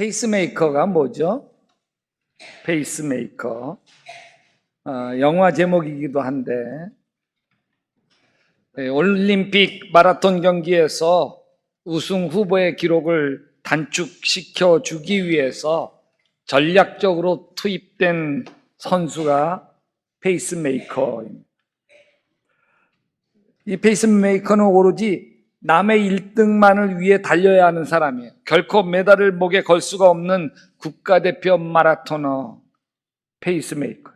페이스메이커가 뭐죠? 페이스메이커. 영화 제목이기도 한데, 올림픽 마라톤 경기에서 우승 후보의 기록을 단축시켜 주기 위해서 전략적으로 투입된 선수가 페이스메이커입니다. 이 페이스메이커는 오로지 남의 1등만을 위해 달려야 하는 사람이에요. 결코 메달을 목에 걸 수가 없는 국가대표 마라토너 페이스메이커.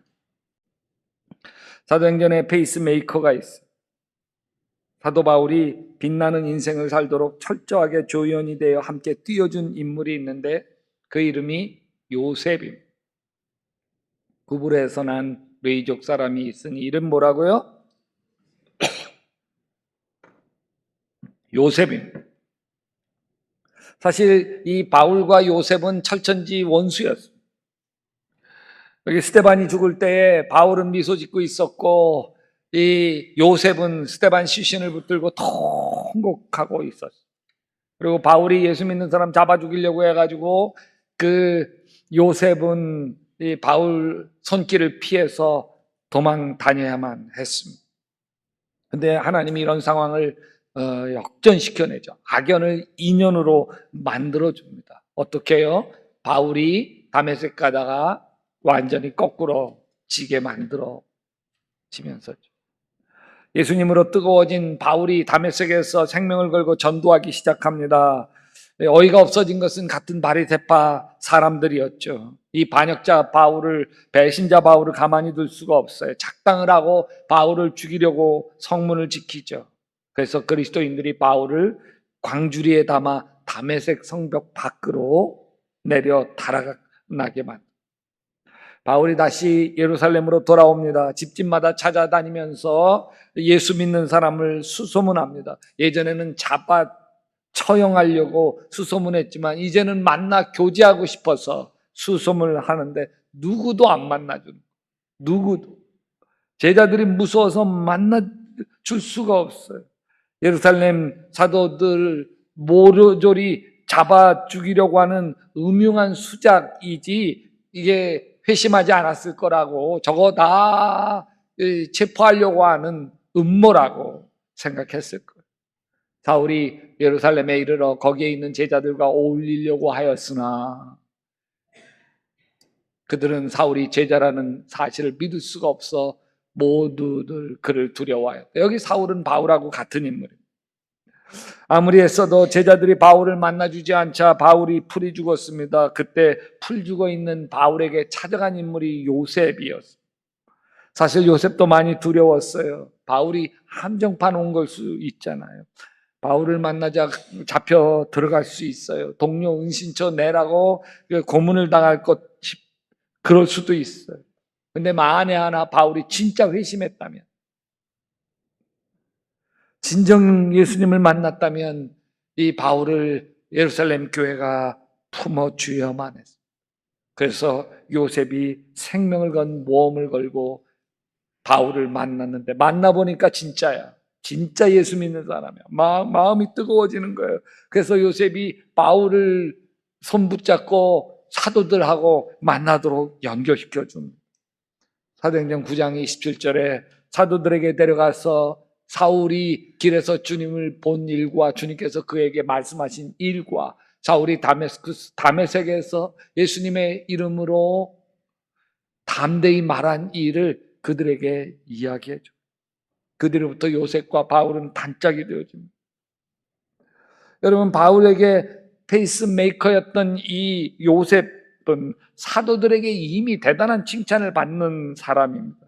사도행전에 페이스메이커가 있어요. 사도 바울이 빛나는 인생을 살도록 철저하게 조연이 되어 함께 뛰어준 인물이 있는데 그 이름이 요셉입니다. 구불에서 난 레이족 사람이 있으니 이름 뭐라고요? 요셉입니다. 사실 이 바울과 요셉은 철천지 원수였습니다. 여기 스데반이 죽을 때에 바울은 미소 짓고 있었고 이 요셉은 스데반 시신을 붙들고 통곡하고 있었어요. 그리고 바울이 예수 믿는 사람 잡아 죽이려고 해가지고 그 요셉은 이 바울 손길을 피해서 도망 다녀야만 했습니다. 근데 하나님이 이런 상황을 역전시켜내죠. 악연을 인연으로 만들어줍니다. 어떻게 해요? 바울이 다메섹 가다가 완전히 거꾸로 지게 만들어지면서죠. 예수님으로 뜨거워진 바울이 다메섹에서 생명을 걸고 전도하기 시작합니다. 어이가 없어진 것은 같은 바리새파 사람들이었죠. 이 반역자 바울을, 배신자 바울을 가만히 둘 수가 없어요. 작당을 하고 바울을 죽이려고 성문을 지키죠. 그래서 그리스도인들이 바울을 광주리에 담아 다메섹 성벽 밖으로 내려 달아나게 만듭니다. 바울이 다시 예루살렘으로 돌아옵니다. 집집마다 찾아다니면서 예수 믿는 사람을 수소문합니다. 예전에는 잡아 처형하려고 수소문했지만 이제는 만나 교제하고 싶어서 수소문을 하는데 누구도 안 만나주는, 누구도. 제자들이 무서워서 만나줄 수가 없어요. 예루살렘 사도들 모조리 잡아 죽이려고 하는 음흉한 수작이지 이게 회심하지 않았을 거라고, 저거 다 체포하려고 하는 음모라고 생각했을 거예요. 사울이 예루살렘에 이르러 거기에 있는 제자들과 어울리려고 하였으나 그들은 사울이 제자라는 사실을 믿을 수가 없어 모두들 그를 두려워하였다. 여기 사울은 바울하고 같은 인물입니다. 아무리 했어도 제자들이 바울을 만나주지 않자 바울이 풀이 죽었습니다. 그때 풀 죽어 있는 바울에게 찾아간 인물이 요셉이었어요. 사실 요셉도 많이 두려웠어요. 바울이 함정판 온 걸 수 있잖아요. 바울을 만나자 잡혀 들어갈 수 있어요. 동료 은신처 내라고 고문을 당할 것, 그럴 수도 있어요. 근데 만에 하나 바울이 진짜 회심했다면, 진정 예수님을 만났다면 이 바울을 예루살렘 교회가 품어주어야만 했어요. 그래서 요셉이 생명을 건 모험을 걸고 바울을 만났는데 만나보니까 진짜야. 진짜 예수 믿는 사람이야. 마음이 뜨거워지는 거예요. 그래서 요셉이 바울을 손붙잡고 사도들하고 만나도록 연결시켜 줍니다. 사도행전 9장 27절에 사도들에게 데려가서 사울이 길에서 주님을 본 일과 주님께서 그에게 말씀하신 일과 사울이 다메섹에서 예수님의 이름으로 담대히 말한 일을 그들에게 이야기해 줘. 그들로부터 요셉과 바울은 단짝이 되어집니다. 여러분, 바울에게 페이스메이커였던 이 요셉은 사도들에게 이미 대단한 칭찬을 받는 사람입니다.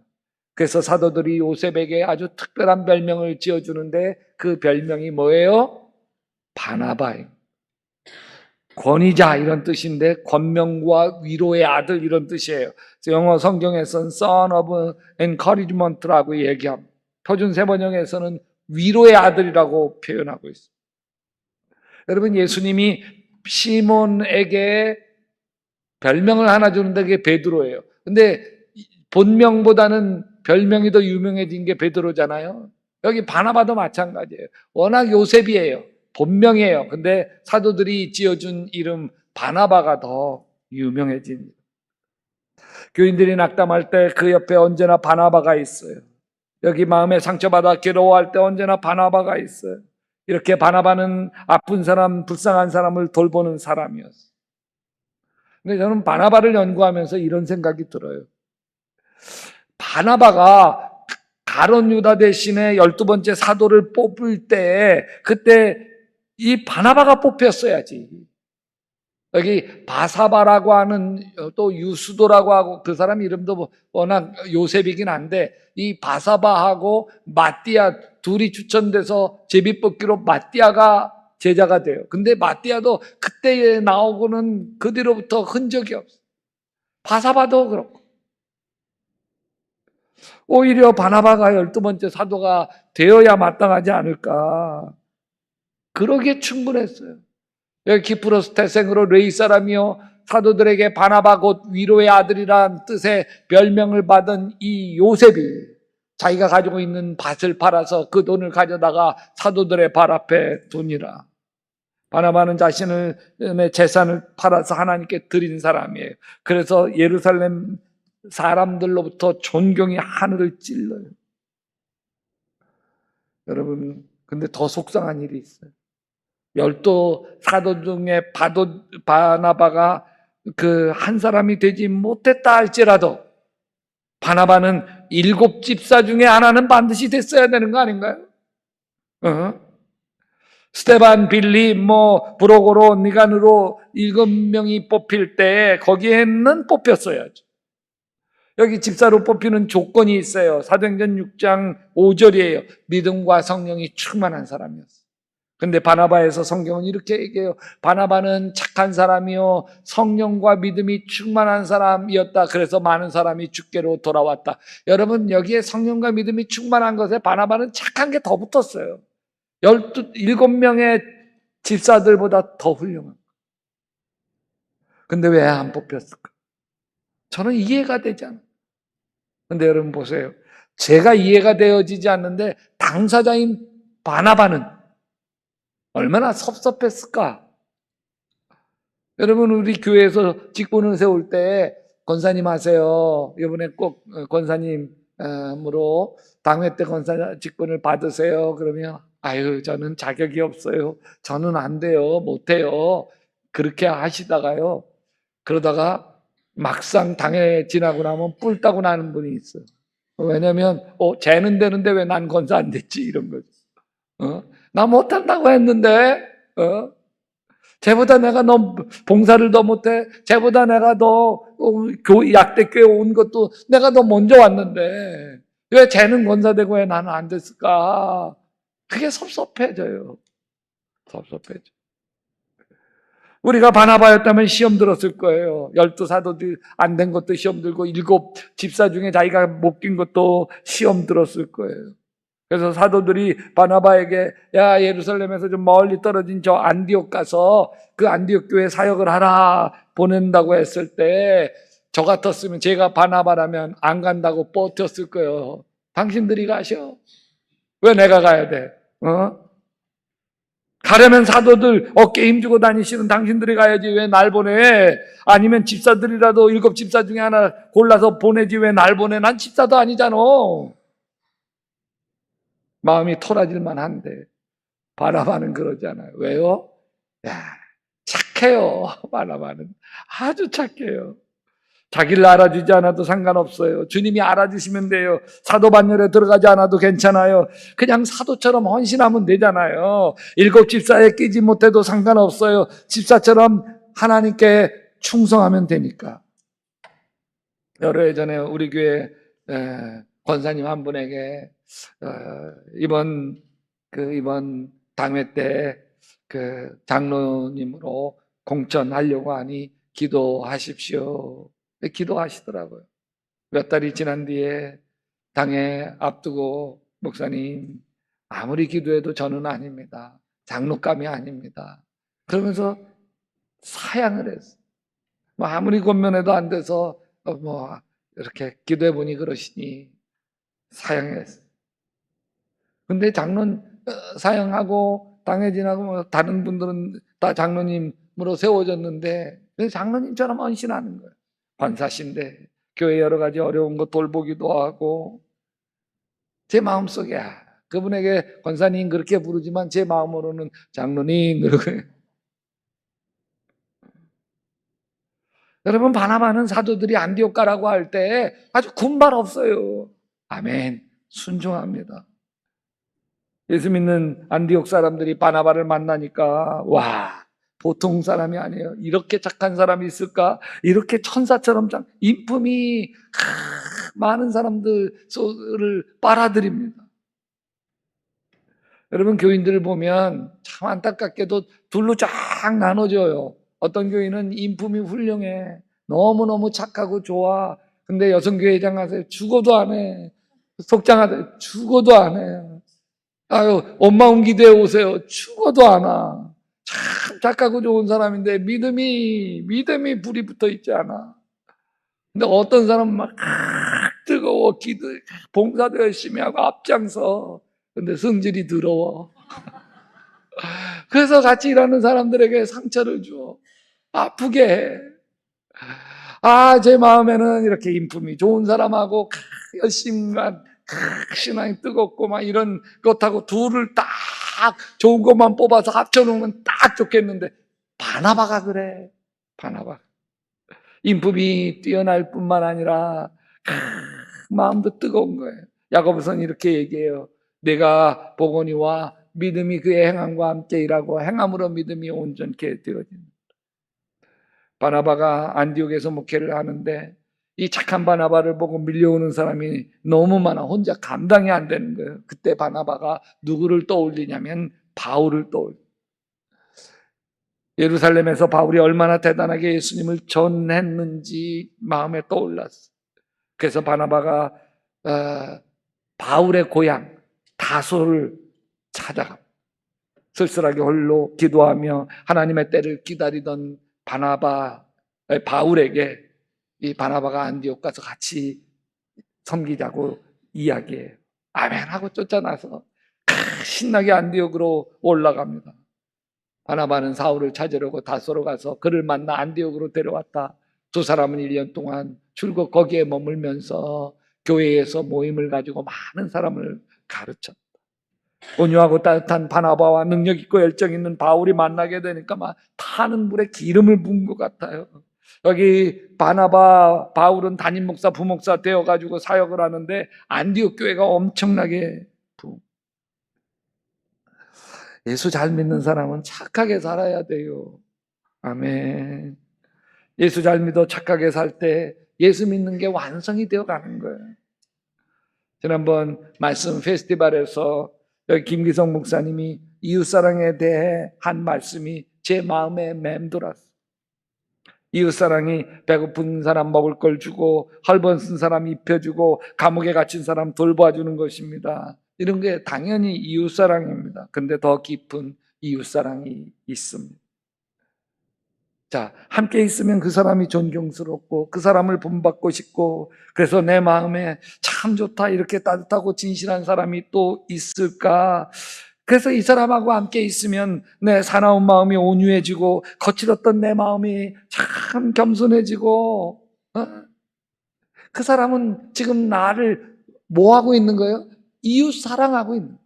그래서 사도들이 요셉에게 아주 특별한 별명을 지어주는데 그 별명이 뭐예요? 바나바예요. 권위자 이런 뜻인데 권명과 위로의 아들 이런 뜻이에요. 영어 성경에서는 son of encouragement라고 얘기합니다. 표준 세번역에서는 위로의 아들이라고 표현하고 있어요. 여러분, 예수님이 시몬에게 별명을 하나 주는데 그게 베드로예요. 근데 본명보다는 별명이 더 유명해진 게 베드로잖아요. 여기 바나바도 마찬가지예요. 워낙 요셉이에요. 본명이에요. 근데 사도들이 지어준 이름 바나바가 더 유명해진. 교인들이 낙담할 때 그 옆에 언제나 바나바가 있어요. 여기 마음에 상처받아 괴로워할 때 언제나 바나바가 있어요. 이렇게 바나바는 아픈 사람, 불쌍한 사람을 돌보는 사람이었어요. 근데 저는 바나바를 연구하면서 이런 생각이 들어요. 바나바가 가룟 유다 대신에 12번째 사도를 뽑을 때 그때 이 바나바가 뽑혔어야지. 여기 바사바라고 하는 또 유수도라고 하고 그 사람 이름도 워낙 요셉이긴 한데 이 바사바하고 마띠아 둘이 추천돼서 제비뽑기로 마띠아가 제자가 돼요. 근데 마띠아도 그때 나오고는 그 뒤로부터 흔적이 없어요. 바사바도 그렇고. 오히려 바나바가 12번째 사도가 되어야 마땅하지 않을까. 그러기에 충분했어요. 여기 키프로스 태생으로 레이 사람이요 사도들에게 바나바 곧 위로의 아들이란 뜻의 별명을 받은 이 요셉이 자기가 가지고 있는 밭을 팔아서 그 돈을 가져다가 사도들의 발 앞에 두니라. 바나바는 자신의 재산을 팔아서 하나님께 드린 사람이에요. 그래서 예루살렘 사람들로부터 존경이 하늘을 찔러요. 여러분, 근데 더 속상한 일이 있어요. 12사도 중에 바나바가 그 한 사람이 되지 못했다 할지라도 바나바는 7집사 중에 하나는 반드시 됐어야 되는 거 아닌가요? 스데반, 빌립, 브로고로, 니간으로 7명이 뽑힐 때 거기에는 뽑혔어야죠. 여기 집사로 뽑히는 조건이 있어요. 사도행전 6장 5절이에요. 믿음과 성령이 충만한 사람이었어요. 근데 바나바에서 성경은 이렇게 얘기해요. 바나바는 착한 사람이요 성령과 믿음이 충만한 사람이었다. 그래서 많은 사람이 주께로 돌아왔다. 여러분, 여기에 성령과 믿음이 충만한 것에 바나바는 착한 게 더 붙었어요. 7명의 집사들보다 더 훌륭한. 근데 왜 안 뽑혔을까? 저는 이해가 되지 않아요. 근데 여러분 보세요. 제가 이해가 되어지지 않는데 당사자인 바나바는 얼마나 섭섭했을까? 여러분, 우리 교회에서 직분을 세울 때 권사님 하세요. 이번에 꼭 권사님으로 당회 때 권사 직분을 받으세요. 그러면 아유, 저는 자격이 없어요. 저는 안 돼요. 못해요. 그렇게 하시다가요. 그러다가 막상 당회 지나고 나면 뿔 따고 나는 분이 있어요. 왜냐면 쟤는 되는데 왜 난 권사 안 됐지? 이런 거죠. 나 못한다고 했는데, 쟤보다 내가 너 봉사를 더 못해. 쟤보다 내가 더 약대교회 온 것도 내가 더 먼저 왔는데 왜 쟤는 권사되고 왜 나는 안 됐을까? 그게 섭섭해져요. 섭섭해져. 우리가 바나바였다면 시험 들었을 거예요. 12사도들 안 된 것도 시험 들고 7집사 중에 자기가 못 낀 것도 시험 들었을 거예요. 그래서 사도들이 바나바에게 야, 예루살렘에서 좀 멀리 떨어진 저 안디옥 가서 그 안디옥 교회 사역을 하라 보낸다고 했을 때 저 같았으면 제가 바나바라면 안 간다고 버텼을 거예요. 당신들이 가셔. 왜 내가 가야 돼? 가려면 사도들 어깨 힘주고 다니시는 당신들이 가야지 왜 날 보내? 아니면 집사들이라도 7집사 중에 하나 골라서 보내지 왜 날 보내? 난 집사도 아니잖아. 마음이 토라질만 한데 바나바는 그러지 않아요. 왜요? 야, 착해요. 바나바는 아주 착해요. 자기를 알아주지 않아도 상관없어요. 주님이 알아주시면 돼요. 사도 반열에 들어가지 않아도 괜찮아요. 그냥 사도처럼 헌신하면 되잖아요. 7집사에 끼지 못해도 상관없어요. 집사처럼 하나님께 충성하면 되니까. 여러 해 전에 우리 교회 권사님 한 분에게 이번 당회 때 그 장로님으로 공천하려고 하니 기도하십시오. 기도하시더라고요. 몇 달이 지난 뒤에 당회 앞두고 목사님 아무리 기도해도 저는 아닙니다. 장로감이 아닙니다. 그러면서 사양을 했어요. 아무리 권면해도 안 돼서 이렇게 기도해 보니 그러시니 사양했어요. 근데 장로는 사양하고 당회 지나고 다른 분들은 다 장로님 장로로 세워졌는데 장로님처럼 헌신하는 거예요. 관사신데 교회 여러 가지 어려운 거 돌보기도 하고 제 마음속에 그분에게 권사님 그렇게 부르지만 제 마음으로는 장로님 그러고 여러분 바나바는 사도들이 안디옥 가라고 할 때 아주 군말 없어요. 아멘. 순종합니다. 예수 믿는 안디옥 사람들이 바나바를 만나니까 와 보통 사람이 아니에요. 이렇게 착한 사람이 있을까? 이렇게 천사처럼 인품이 많은 사람들을 빨아들입니다. 여러분 교인들을 보면 참 안타깝게도 둘로 쫙 나눠져요. 어떤 교인은 인품이 훌륭해. 너무너무 착하고 좋아. 근데 여성교회장 가세요. 죽어도 안 해. 속장하세요. 죽어도 안 해. 아유, 엄마 옮기대에 오세요. 죽어도 안 와. 참 착하고 좋은 사람인데 믿음이 불이 붙어 있지 않아. 근데 어떤 사람은 막 뜨거워 기도 봉사도 열심히 하고 앞장서. 근데 성질이 더러워. 그래서 같이 일하는 사람들에게 상처를 줘. 아프게 해. 제 마음에는 이렇게 인품이 좋은 사람하고 열심만 신앙이 뜨겁고 막 이런 것하고 둘을 딱 좋은 것만 뽑아서 합쳐놓으면 딱 좋겠는데 바나바가 그래. 바나바 인품이 뛰어날 뿐만 아니라 마음도 뜨거운 거예요. 야고보서는 이렇게 얘기해요. 내가 보거니와 믿음이 그의 행함과 함께 일하고 행함으로 믿음이 온전케 되어진다. 바나바가 안디옥에서 목회를 하는데 이 착한 바나바를 보고 밀려오는 사람이 너무 많아. 혼자 감당이 안 되는 거예요. 그때 바나바가 누구를 떠올리냐면 바울을 떠올려. 예루살렘에서 바울이 얼마나 대단하게 예수님을 전했는지 마음에 떠올랐어. 그래서 바나바가 바울의 고향 다소를 찾아가 쓸쓸하게 홀로 기도하며 하나님의 때를 기다리던 바울에게 이 바나바가 안디옥 가서 같이 섬기자고 이야기해요. 아멘 하고 쫓아나서 신나게 안디옥으로 올라갑니다. 바나바는 사울을 찾으려고 다소로 가서 그를 만나 안디옥으로 데려왔다. 두 사람은 1년 동안 줄곧 거기에 머물면서 교회에서 모임을 가지고 많은 사람을 가르쳤다. 온유하고 따뜻한 바나바와 능력 있고 열정 있는 바울이 만나게 되니까 막 타는 물에 기름을 부은 것 같아요. 여기 바울은 담임 목사, 부목사 되어가지고 사역을 하는데 안디옥 교회가 엄청나게 예수 잘 믿는 사람은 착하게 살아야 돼요. 아멘. 예수 잘 믿어 착하게 살 때 예수 믿는 게 완성이 되어 가는 거예요. 지난번 말씀 페스티벌에서 여기 김기성 목사님이 이웃사랑에 대해 한 말씀이 제 마음에 맴돌았어요. 이웃사랑이 배고픈 사람 먹을 걸 주고 헐벗은 사람 입혀주고 감옥에 갇힌 사람 돌봐주는 것입니다. 이런 게 당연히 이웃사랑입니다. 근데 더 깊은 이웃사랑이 있습니다. 자, 함께 있으면 그 사람이 존경스럽고 그 사람을 본받고 싶고 그래서 내 마음에 참 좋다 이렇게 따뜻하고 진실한 사람이 또 있을까? 그래서 이 사람하고 함께 있으면 내 사나운 마음이 온유해지고 거칠었던 내 마음이 참 겸손해지고 그 사람은 지금 나를 뭐 하고 있는 거예요? 이웃 사랑하고 있는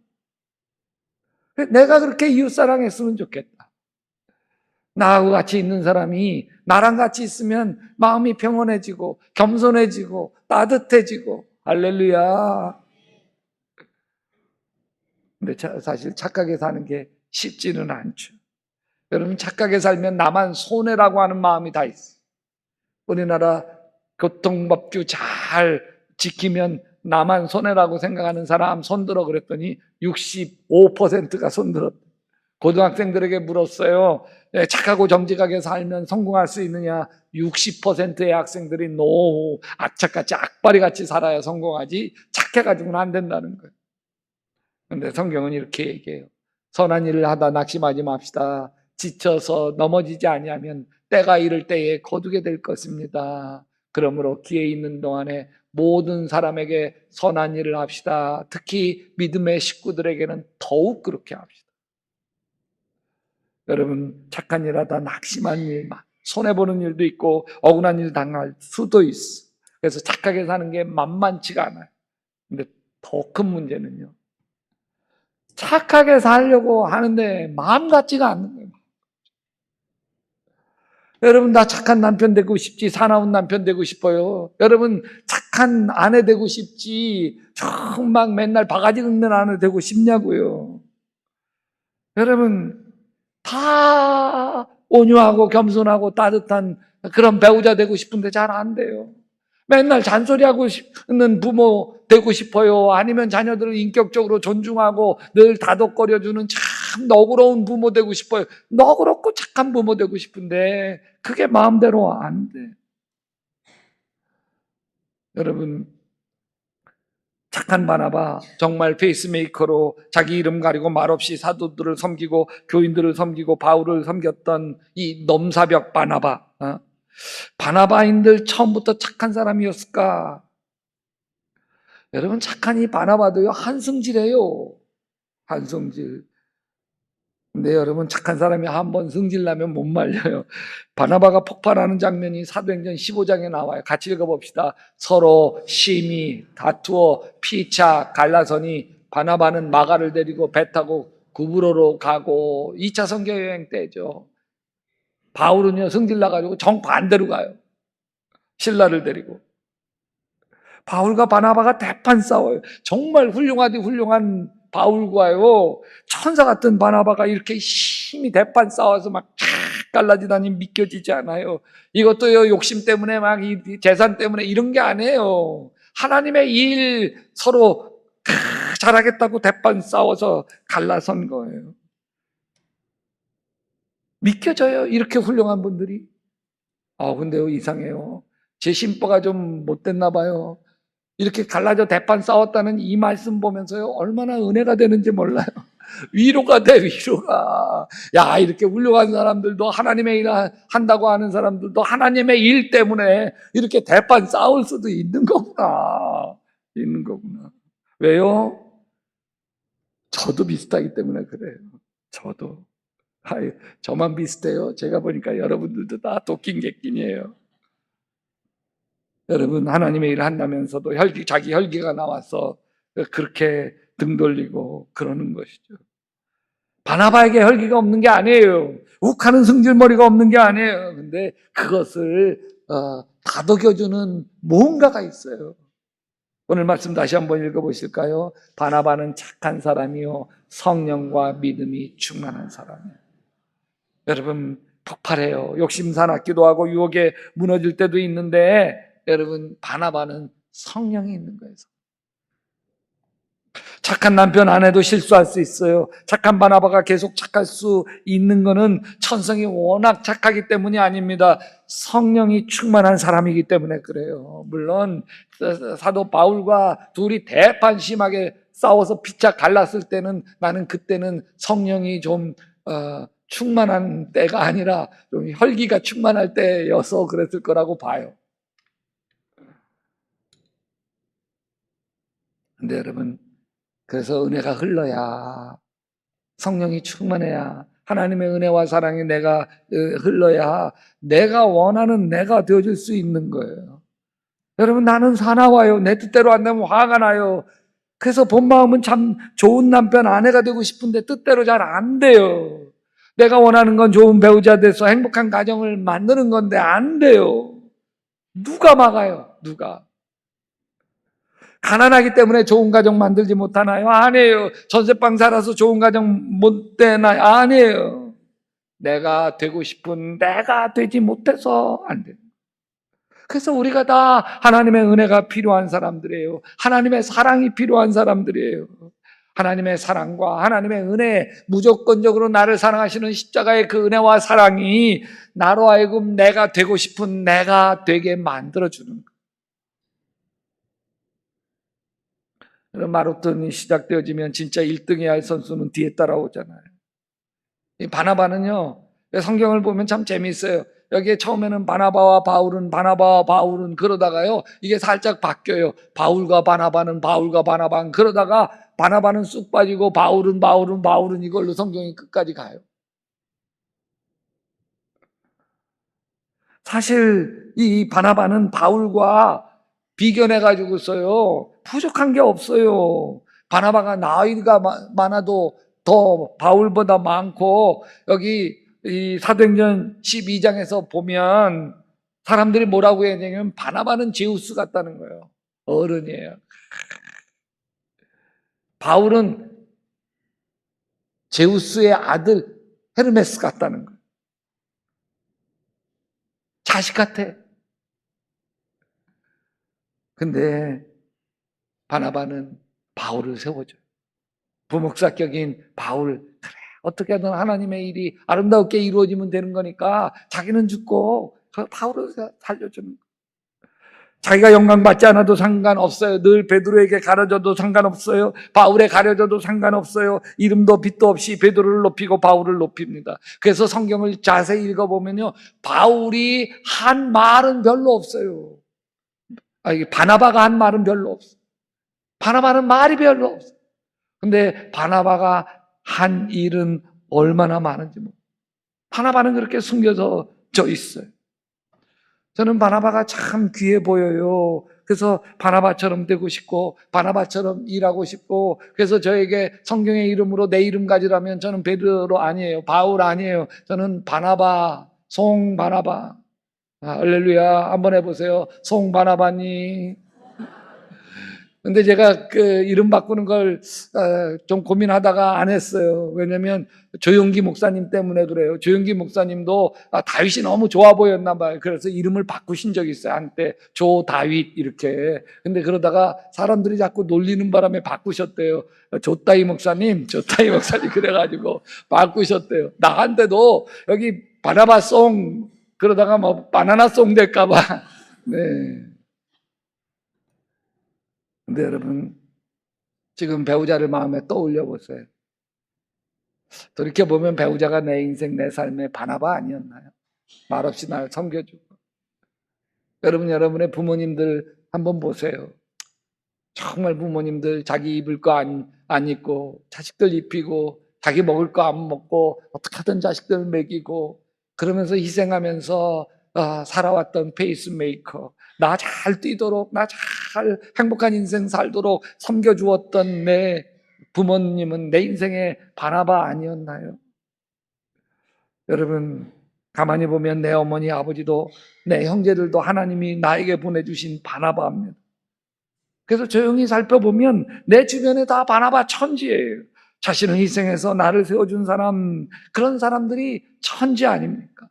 거예요. 내가 그렇게 이웃 사랑했으면 좋겠다. 나하고 같이 있는 사람이 나랑 같이 있으면 마음이 평온해지고 겸손해지고 따뜻해지고 할렐루야. 근데 사실 착하게 사는 게 쉽지는 않죠. 여러분 착하게 살면 나만 손해라고 하는 마음이 다 있어요. 우리나라 교통법규 잘 지키면 나만 손해라고 생각하는 사람 손들어 그랬더니 65%가 손들었다. 고등학생들에게 물었어요. 착하고 정직하게 살면 성공할 수 있느냐? 60%의 학생들이 노, 악착같이 악바리같이 살아야 성공하지 착해가지고는 안 된다는 거예요. 그런데 성경은 이렇게 얘기해요. 선한 일을 하다 낙심하지 맙시다. 지쳐서 넘어지지 아니하면 때가 이를 때에 거두게 될 것입니다. 그러므로 기회 있는 동안에 모든 사람에게 선한 일을 합시다. 특히 믿음의 식구들에게는 더욱 그렇게 합시다. 여러분, 착한 일 하다 낙심한 일, 손해보는 일도 있고 억울한 일 당할 수도 있어. 그래서 착하게 사는 게 만만치가 않아요. 근데 더 큰 문제는요, 착하게 살려고 하는데 마음 같지가 않는 거예요. 여러분, 나 착한 남편 되고 싶지, 사나운 남편 되고 싶어요. 여러분, 착한 아내 되고 싶지, 정말 맨날 바가지 긁는 아내 되고 싶냐고요. 여러분, 다 온유하고 겸손하고 따뜻한 그런 배우자 되고 싶은데 잘 안 돼요. 맨날 잔소리하고 있는 부모 되고 싶어요. 아니면 자녀들을 인격적으로 존중하고 늘 다독거려주는 참 너그러운 부모 되고 싶어요. 너그럽고 착한 부모 되고 싶은데 그게 마음대로 안 돼. 여러분, 착한 바나바, 정말 페이스메이커로 자기 이름 가리고 말없이 사도들을 섬기고 교인들을 섬기고 바울을 섬겼던 이 넘사벽 바나바, 바나바인들 처음부터 착한 사람이었을까? 여러분, 착한 이 바나바도요, 한승질해요. 한승질. 근데 여러분, 착한 사람이 한번 승질나면 못 말려요. 바나바가 폭발하는 장면이 사도행전 15장에 나와요. 같이 읽어봅시다. 서로 심히 다투어 피차 갈라서니 바나바는 마가를 데리고 배 타고 구브로로 가고 2차 선교여행 때죠. 바울은요, 승질나가지고 정반대로 가요. 신라를 데리고. 바울과 바나바가 대판 싸워요. 정말 훌륭하디 훌륭한 바울과요, 천사 같은 바나바가 이렇게 힘이 대판 싸워서 막 갈라지다니 믿겨지지 않아요. 이것도요, 욕심 때문에 막 이 재산 때문에 이런 게 아니에요. 하나님의 일 서로 잘하겠다고 대판 싸워서 갈라선 거예요. 믿겨져요, 이렇게 훌륭한 분들이. 근데요, 이상해요. 제 심보가 좀 못됐나 봐요. 이렇게 갈라져 대판 싸웠다는 이 말씀 보면서요, 얼마나 은혜가 되는지 몰라요. 위로가 돼, 위로가. 야, 이렇게 훌륭한 사람들도, 하나님의 일 한다고 하는 사람들도 하나님의 일 때문에 이렇게 대판 싸울 수도 있는 거구나. 있는 거구나. 왜요? 저도 비슷하기 때문에 그래요. 저도. 저만 비슷해요? 제가 보니까 여러분들도 다 도끼객긴이에요. 여러분, 하나님의 일을 한다면서도 자기 혈기가 나와서 그렇게 등 돌리고 그러는 것이죠. 바나바에게 혈기가 없는 게 아니에요. 욱하는 승질머리가 없는 게 아니에요. 근데 그것을 다독여주는 뭔가가 있어요. 오늘 말씀 다시 한번 읽어보실까요? 바나바는 착한 사람이요, 성령과 믿음이 충만한 사람이에요. 여러분, 폭발해요. 욕심사 낫기도 하고 유혹에 무너질 때도 있는데, 여러분, 바나바는 성령이 있는 거예요. 착한 남편 아내도 실수할 수 있어요. 착한 바나바가 계속 착할 수 있는 것은 천성이 워낙 착하기 때문이 아닙니다. 성령이 충만한 사람이기 때문에 그래요. 물론 사도 바울과 둘이 대판 심하게 싸워서 피차 갈랐을 때는, 나는 그때는 성령이 좀 충만한 때가 아니라 좀 혈기가 충만할 때여서 그랬을 거라고 봐요. 근데 여러분, 그래서 은혜가 흘러야, 성령이 충만해야, 하나님의 은혜와 사랑이 내가 흘러야 내가 원하는 내가 되어줄 수 있는 거예요. 여러분, 나는 사나워요. 내 뜻대로 안 되면 화가 나요. 그래서 본 마음은 참 좋은 남편, 아내가 되고 싶은데 뜻대로 잘 안 돼요. 내가 원하는 건 좋은 배우자 돼서 행복한 가정을 만드는 건데 안 돼요. 누가 막아요? 누가? 가난하기 때문에 좋은 가정 만들지 못하나요? 아니에요. 전세방 살아서 좋은 가정 못 되나요? 아니에요. 내가 되고 싶은 내가 되지 못해서 안 돼요. 그래서 우리가 다 하나님의 은혜가 필요한 사람들이에요. 하나님의 사랑이 필요한 사람들이에요. 하나님의 사랑과 하나님의 은혜, 무조건적으로 나를 사랑하시는 십자가의 그 은혜와 사랑이 나로 하여금 내가 되고 싶은 내가 되게 만들어주는 거예요. 마라톤이 시작되어지면 진짜 1등해야 할 선수는 뒤에 따라오잖아요. 이 바나바는요, 성경을 보면 참 재미있어요. 여기에 처음에는 바나바와 바울은 그러다가요, 이게 살짝 바뀌어요. 바울과 바나바는 그러다가 바나바는 쑥 빠지고 바울은 이걸로 성경이 끝까지 가요. 사실 이 바나바는 바울과 비견해 가지고서요 부족한 게 없어요. 바나바가 나이가 많아도 더 바울보다 많고, 여기 이 사도행전 12장에서 보면 사람들이 뭐라고 했냐면 바나바는 제우스 같다는 거예요. 어른이에요. 바울은 제우스의 아들 헤르메스 같다는 거예요. 자식 같아. 근데 바나바는 바울을 세워줘요. 부목사격인 바울, 그래, 어떻게든 하나님의 일이 아름답게 이루어지면 되는 거니까 자기는 죽고 바울을 살려주는 거예요. 자기가 영광받지 않아도 상관없어요. 늘 베드로에게 가려져도 상관없어요. 바울에 가려져도 상관없어요. 이름도 빛도 없이 베드로를 높이고 바울을 높입니다. 그래서 성경을 자세히 읽어보면요, 바울이 한 말은 별로 없어요. 바나바가 한 말은 별로 없어요. 바나바는 말이 별로 없어요. 근데 바나바가 한 일은 얼마나 많은지 바나바는 그렇게 숨겨져 있어요. 저는 바나바가 참 귀해 보여요. 그래서 바나바처럼 되고 싶고 바나바처럼 일하고 싶고, 그래서 저에게 성경의 이름으로 내 이름 가지라면 저는 베드로 아니에요. 바울 아니에요. 저는 바나바, 송바나바. 할렐루야. 한번 해보세요. 송바나바니. 근데 제가 그 이름 바꾸는 걸 좀 고민하다가 안 했어요. 왜냐면 조용기 목사님 때문에 그래요. 조용기 목사님도 다윗이 너무 좋아 보였나 봐요. 그래서 이름을 바꾸신 적이 있어요. 한때 조다윗 이렇게. 근데 그러다가 사람들이 자꾸 놀리는 바람에 바꾸셨대요. 조따이 목사님 그래가지고 바꾸셨대요. 나한테도 여기 바나바송 그러다가 뭐 바나나송 될까 봐. 네. 근데 여러분, 지금 배우자를 마음에 떠올려 보세요. 돌이켜보면 배우자가 내 인생, 내 삶의 바나바 아니었나요? 말없이 날 섬겨주고. 여러분의 부모님들 한번 보세요. 정말 부모님들 자기 입을 거 안 입고, 자식들 입히고, 자기 먹을 거 안 먹고, 어떻게 하든 자식들 먹이고, 그러면서 희생하면서 살아왔던 페이스메이커, 나 잘 뛰도록, 나 잘 행복한 인생 살도록 섬겨주었던 내 부모님은 내 인생의 바나바 아니었나요? 여러분, 가만히 보면 내 어머니, 아버지도 내 형제들도 하나님이 나에게 보내주신 바나바입니다. 그래서 조용히 살펴보면 내 주변에 다 바나바 천지예요. 자신을 희생해서 나를 세워준 사람, 그런 사람들이 천지 아닙니까?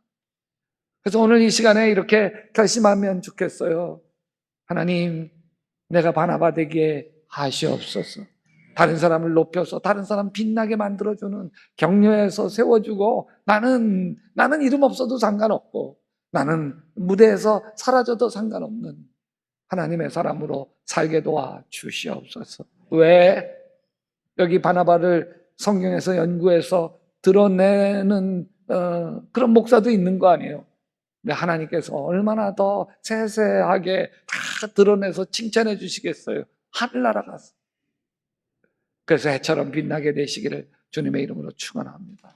그래서 오늘 이 시간에 이렇게 결심하면 좋겠어요. 하나님, 내가 바나바 되게 하시옵소서. 다른 사람을 높여서 다른 사람 빛나게 만들어주는, 격려해서 세워주고, 나는 이름 없어도 상관없고, 나는 무대에서 사라져도 상관없는 하나님의 사람으로 살게 도와 주시옵소서. 왜? 여기 바나바를 성경에서 연구해서 드러내는 그런 목사도 있는 거 아니에요? 근데 하나님께서 얼마나 더 세세하게 다 드러내서 칭찬해 주시겠어요? 하늘나라 가서. 그래서 해처럼 빛나게 되시기를 주님의 이름으로 축원합니다.